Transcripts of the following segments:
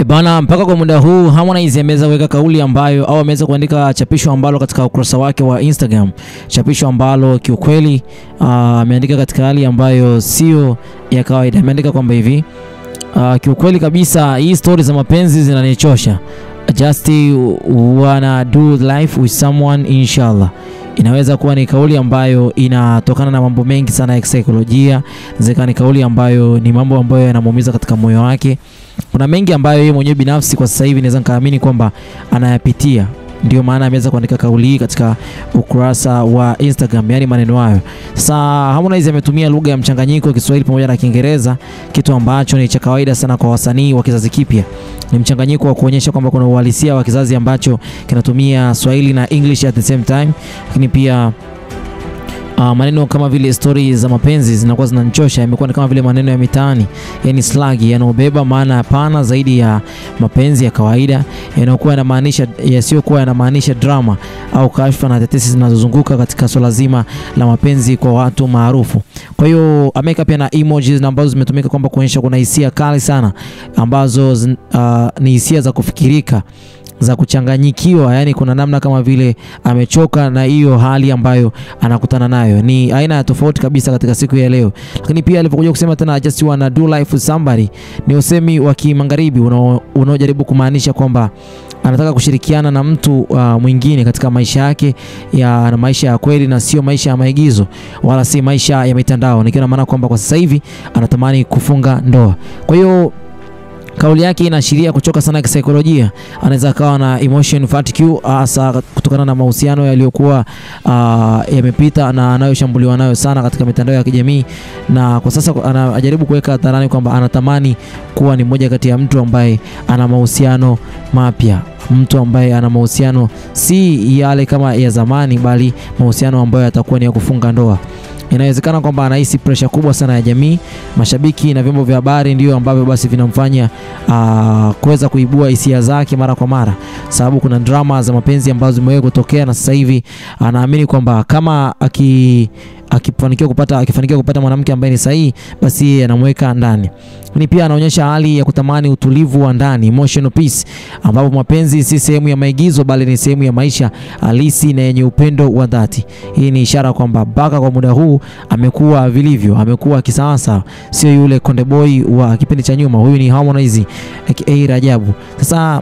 Bana, mpaka kwa muda huu Harmonize ameweza kuweka kauli ambayo au ameweza kuandika chapisho ambalo katika ukurasa wake wa Instagram, chapisho ambalo kiukweli ameandika katika hali ambayo sio ya kawaida. Ameandika kwamba hivi, kiukweli kabisa hii story za mapenzi zinanichosha. Just wanna do life with someone inshallah. Inaweza kuwa ni kauli ambayo inatokana na mambo mengi sana ya kisaikolojia. Inaweza ni kauli ambayo ni mambo ambayo yanamuumiza katika moyo wake. Kuna mengi ambayo yeye mwenyewe binafsi kwa sasa hivi naweza nikaamini kwamba anayapitia. Ndio maana ameweza kuandika kauli hii katika ukurasa wa Instagram, yani maneno hayo. Sasa Harmonize ametumia lugha ya mchanganyiko Kiswahili pamoja na Kiingereza, kitu ambacho ni cha kawaida sana kwa wasanii wa kizazi kipya. Ni mchanganyiko wa kuonyesha kwamba kuna uhalisia wa kizazi ambacho kinatumia Swahili na English at the same time, lakini pia maneno kama vile story za mapenzi zinakuwa zinanichosha, yamekuwa kama vile maneno ya mitaani, yani slang yanobeba maana pana zaidi ya mapenzi ya kawaida, yanayokuwa yanamaanisha yasiyokuwa yanamaanisha drama au kashfa na tetesi zinazozunguka katika swala zima la mapenzi kwa watu maarufu. Kwa hiyo ameweka pia na emojis ambazo zimetumika kwamba kuonyesha kuna hisia kali sana ambazo ni hisia za kufikirika, za kuchanganyikiwa, yani kuna namna kama vile amechoka na hiyo hali ambayo anakutana nayo. Ni aina ya tofauti kabisa katika siku ya leo. Lakini pia alipokuja kusema tena just wanna do life with somebody, ni usemi wa kimagharibi unaojaribu kumaanisha kwamba anataka kushirikiana na mtu mwingine katika maisha yake na maisha ya kweli, na sio maisha ya maigizo wala si maisha ya mitandao. Nikiona maana kwamba kwa sasa hivi anatamani kufunga ndoa. Kwa hiyo kauli yake inaashiria kuchoka sana kisaikolojia. Anaweza kawa na emotion fatigue, hasa kutokana na mahusiano yaliyokuwa yamepita na anayoshambuliwa nayo sana katika mitandao ya kijamii, na kwa sasa anajaribu kuweka hadharani kwamba anatamani kuwa ni mmoja kati ya mtu ambaye ana mahusiano mapya, mtu ambaye ana mahusiano si yale kama ya zamani, bali mahusiano ambayo yatakuwa ni ya kufunga ndoa. Inawezekana kwamba anahisi pressure kubwa sana ya jamii, mashabiki na vyombo vya habari ndio ambavyo basi vinamfanya kuweza kuibua hisia zake mara kwa mara, sababu kuna drama za mapenzi ambazo zimewahi kutokea, na sasa hivi anaamini kwamba kama akifanikiwa kupata mwanamke ambaye ni sahihi, basi anamweka ndani. Ni pia anaonyesha hali ya kutamani utulivu wa ndani, emotional peace, ambapo mapenzi si sehemu ya maigizo bali ni sehemu ya maisha halisi na yenye upendo wa dhati. Hii ni ishara kwamba mpaka kwa muda huu amekuwa vilivyo, amekuwa kisasa, sio yule Konde Boy wa kipindi cha nyuma. Huyu ni Harmonize aka Rajabu. Sasa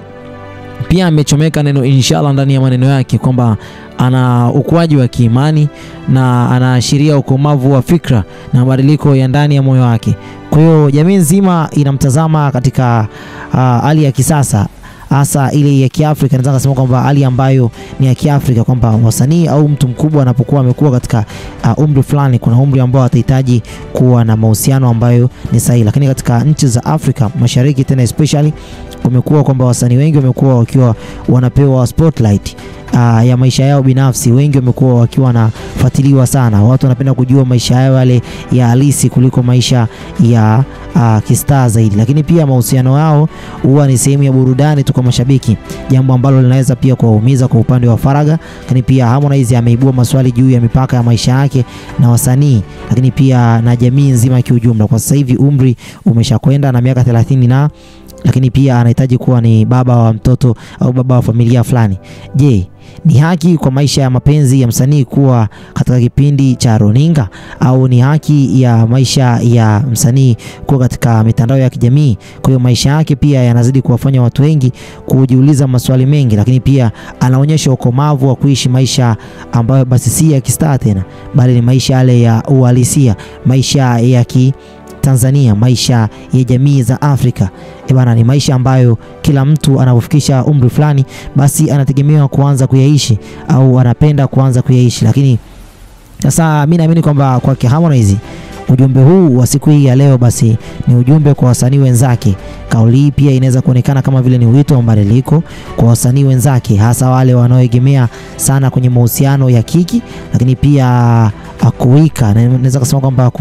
pia amechomeka neno inshallah ndani ya maneno yake kwamba ana ukuaji wa kiimani na anaashiria ukomavu wa fikra na mabadiliko ya ndani ya moyo wake. Kwa hiyo jamii nzima inamtazama katika hali ya kisasa, hasa ile ya Kiafrika. Nataka kusema kwamba hali ambayo ni ya Kiafrika, kwamba wasanii au mtu mkubwa anapokuwa amekuwa katika umri fulani, kuna umri ambao atahitaji kuwa na mahusiano ambayo ni sahihi. Lakini katika nchi za Afrika Mashariki tena especially, kumekuwa kwamba wasanii wengi wamekuwa wakiwa wanapewa spotlight ya maisha yao binafsi. Wengi wamekuwa wakiwa wanafuatiliwa sana, watu wanapenda kujua maisha yao yale ya halisi kuliko maisha ya kistaa zaidi. Lakini pia mahusiano yao huwa ni sehemu ya burudani tu kwa mashabiki, jambo ambalo linaweza pia kuwaumiza kwa upande wa faraga. Lakini pia Harmonize ameibua maswali juu ya mipaka ya maisha yake na wasanii, lakini pia na jamii nzima kiujumla. Kwa sasa hivi umri umeshakwenda na miaka 30 lakini pia anahitaji kuwa ni baba wa mtoto au baba wa familia fulani. Je, ni haki kwa maisha ya mapenzi ya msanii kuwa katika kipindi cha runinga, au ni haki ya maisha ya msanii kuwa katika mitandao ya kijamii? Kwa hiyo maisha yake pia yanazidi kuwafanya watu wengi kujiuliza maswali mengi, lakini pia anaonyesha ukomavu wa kuishi maisha ambayo basi si ya kistaa tena, bali ni maisha yale ya uhalisia, maisha ya Tanzania, maisha ya jamii za Afrika. Bana, ni maisha ambayo kila mtu anapofikisha umri fulani basi anategemewa kuanza kuyaishi au anapenda kuanza kuyaishi. Lakini sasa mimi naamini kwamba kwa Harmonize ujumbe huu wa siku hii ya leo basi ni ujumbe kwa wasanii wenzake. Kauli hii pia inaweza kuonekana kama vile ni wito wa mabadiliko kwa wasanii wenzake, hasa wale wanaoegemea sana kwenye mahusiano ya kiki, lakini pia kuwika, na naweza kusema kwamba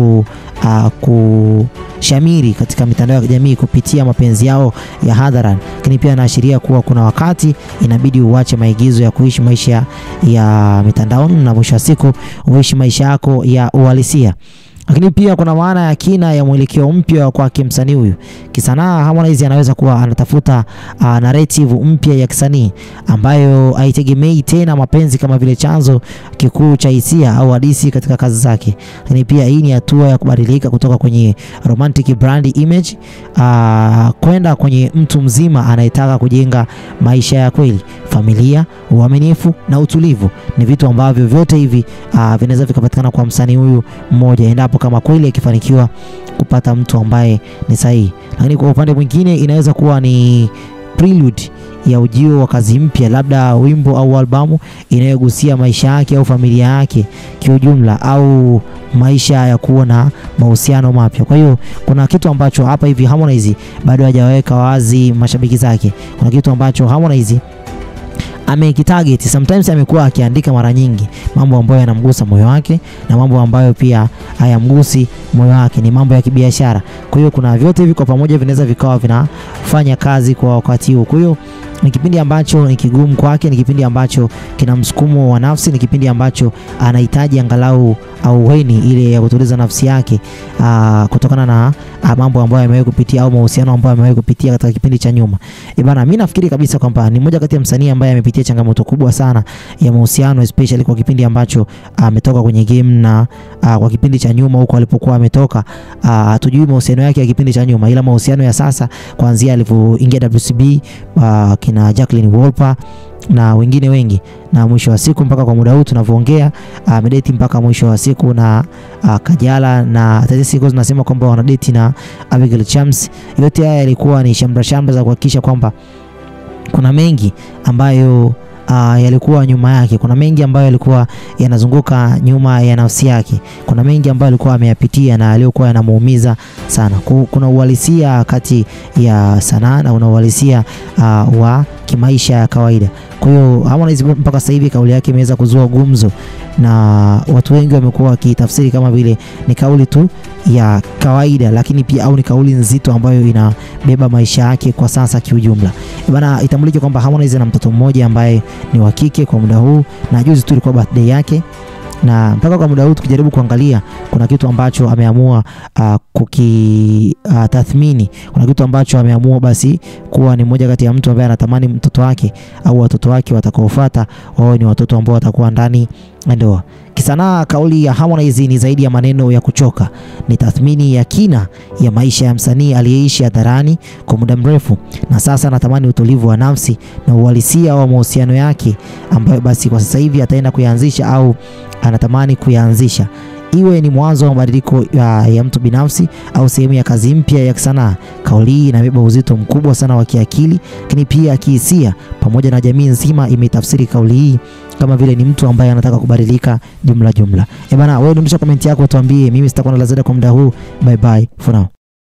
kushamiri katika mitandao ya kijamii kupitia mapenzi yao ya hadharani. Lakini pia anaashiria kuwa kuna wakati inabidi uache maigizo ya kuishi maisha ya mitandaoni na mwisho wa siku uishi maisha yako ya uhalisia. Lakini pia kuna maana ya kina ya mwelekeo mpya kwa msanii huyu. Kisanaa, Harmonize anaweza kuwa anatafuta narrative mpya ya kisanii ambayo haitegemei tena mapenzi kama vile chanzo kikuu cha hisia au hadithi katika kazi zake. Lakini pia hii ni hatua ya kubadilika kutoka kwenye romantic brand image kwenda kwenye mtu mzima anayetaka kujenga maisha ya kweli, familia, uaminifu na utulivu. Ni vitu ambavyo vyote hivi vinaweza vikapatikana kwa msanii huyu mmoja endapo kama kweli akifanikiwa kupata mtu ambaye ni sahihi. Lakini kwa upande mwingine inaweza kuwa ni prelude ya ujio wa kazi mpya, labda wimbo au albamu inayogusia maisha yake au familia yake kiujumla, au maisha ya kuwa na mahusiano mapya. Kwa hiyo kuna kitu ambacho hapa hivi Harmonize bado hajaweka wazi mashabiki zake. Kuna kitu ambacho Harmonize amekitarget. Sometimes amekuwa akiandika mara nyingi mambo ambayo yanamgusa moyo wake na mambo ambayo pia hayamgusi moyo wake, ni mambo ya kibiashara. Kwa hiyo kuna vyote hivi kwa pamoja vinaweza vikawa vinafanya kazi kwa wakati huu. Kwa hiyo ni kipindi ambacho ni kigumu kwake, ni kipindi ambacho kina msukumo wa nafsi, ni kipindi ambacho anahitaji angalau auheni ile ya kutuliza nafsi yake kutokana na mambo ambayo amewahi kupitia au mahusiano ambayo amewahi kupitia katika kipindi cha nyuma. Bana, mimi nafikiri kabisa kwamba ni mmoja kati ya msanii ambaye amepitia changamoto kubwa sana ya mahusiano, especially kwa kipindi ambacho ametoka kwenye game, na kwa kipindi cha nyuma huko alipokuwa ametoka hatujui mahusiano yake ya kipindi cha nyuma, ila mahusiano ya sasa kuanzia alipoingia WCB kina Jacqueline Wolper na wengine wengi, na mwisho wa siku mpaka kwa muda huu tunavyoongea amedate mpaka mwisho wa siku na Kajala, na tetesi ziko zinasema kwamba wanadate na Abigail Chams. Yote haya yalikuwa ni shamra za kuhakikisha kwamba kuna mengi ambayo yalikuwa nyuma yake, kuna mengi ambayo yalikuwa yanazunguka nyuma ya nafsi yake, kuna mengi ambayo alikuwa ameyapitia na aliyokuwa yanamuumiza sana. Kuna uhalisia kati ya sanaa na uhalisia wa kimaisha ya kawaida. Kwa hiyo Harmonize mpaka sasa hivi kauli yake imeweza kuzua gumzo, na watu wengi wamekuwa wakitafsiri kama vile ni kauli tu ya kawaida, lakini pia au ni kauli nzito ambayo inabeba maisha yake kwa sasa kiujumla. Bana, itambulike kwamba Harmonize na mtoto mmoja ambaye ni wa kike kwa muda huu, na juzi tu ilikuwa birthday yake, na mpaka kwa muda huu tukijaribu kuangalia kuna kitu ambacho ameamua kukitathmini. Kuna kitu ambacho ameamua basi kuwa ni mmoja kati ya mtu ambaye anatamani mtoto wake au watoto wake watakaofuata wao ni watoto ambao watakuwa ndani ya ndoa. Kisanaa, kauli ya Harmonize ni zaidi ya maneno ya kuchoka, ni tathmini ya kina ya maisha ya msanii aliyeishi hadharani kwa muda mrefu, na sasa anatamani utulivu wa nafsi na uhalisia wa mahusiano yake ambayo basi kwa sasa hivi ataenda kuyaanzisha au anatamani kuyaanzisha, iwe ni mwanzo wa mabadiliko ya mtu binafsi au sehemu ya kazi mpya ya sanaa. Kauli hii inabeba uzito mkubwa sana wa kiakili, lakini pia kihisia, pamoja na jamii nzima imetafsiri kauli hii kama vile ni mtu ambaye anataka kubadilika jumla. Bana, wewe ndio comment yako, tuambie. Mimi sitakuwa na la ziada kwa muda huu. Bye bye for now.